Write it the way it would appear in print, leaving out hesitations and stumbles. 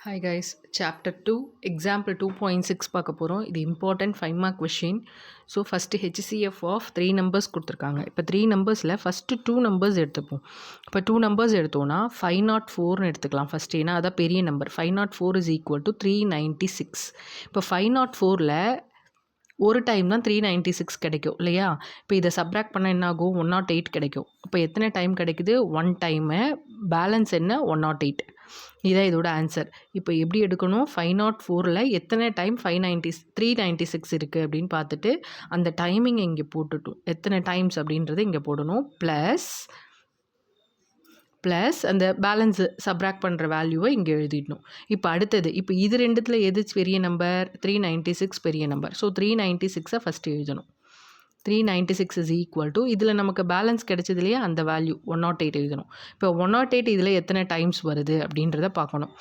Hi guys, chapter 2 example 2.6 பார்க்க போகிறோம். இது important 5 mark question. So first HCF of 3 numbers கொடுத்துருக்காங்க. இப்போ 3 நம்பர்ஸில் ஃபஸ்ட்டு 2 நம்பர்ஸ் எடுத்துப்போம். இப்போ 2 நம்பர்ஸ் எடுத்தோன்னா 504ன்னு எடுத்துக்கலாம் ஃபஸ்ட்டு, ஏன்னா அதான் பெரிய நம்பர். 504 is equal to 396. இப்போ 504ல் ஒரு டைம் தான் 396 கிடைக்கும் இல்லையா? இப்போ இதை சப்ராக்ட் பண்ண என்ன ஆகும்? 108 கிடைக்கும். இப்போ எத்தனை டைம் கிடைக்குது? 1 டைமு. பேலன்ஸ் என்ன? 108. இதான் இதோட ஆன்சர். இப்போ எப்படி எடுக்கணும்? 504ல் எத்தனை டைம் 396 இருக்குது அப்படின்னு பார்த்துட்டு அந்த டைமிங் இங்கே போட்டுட்டோம். எத்தனை டைம்ஸ் அப்படின்றத இங்கே போடணும். ப்ளஸ் அந்த பேலன்ஸு சப்ராக்ட் பண்ணுற வேல்யூவை இங்கே எழுதிடணும். இப்போ அடுத்தது, இப்போ இது ரெண்டுத்தில் எது பெரிய நம்பர்? 396 பெரிய நம்பர். ஸோ 396 ஃபஸ்ட்டு எழுதணும். 396 இஸ் ஈக்குவல் டு, இதில் நமக்கு பேலன்ஸ் கிடைச்சது இல்லையா, அந்த வேல்யூ 108 எழுதணும். இப்போ 108 இதில் எத்தனை டைம்ஸ் வருது அப்படின்றத பார்க்கணும்.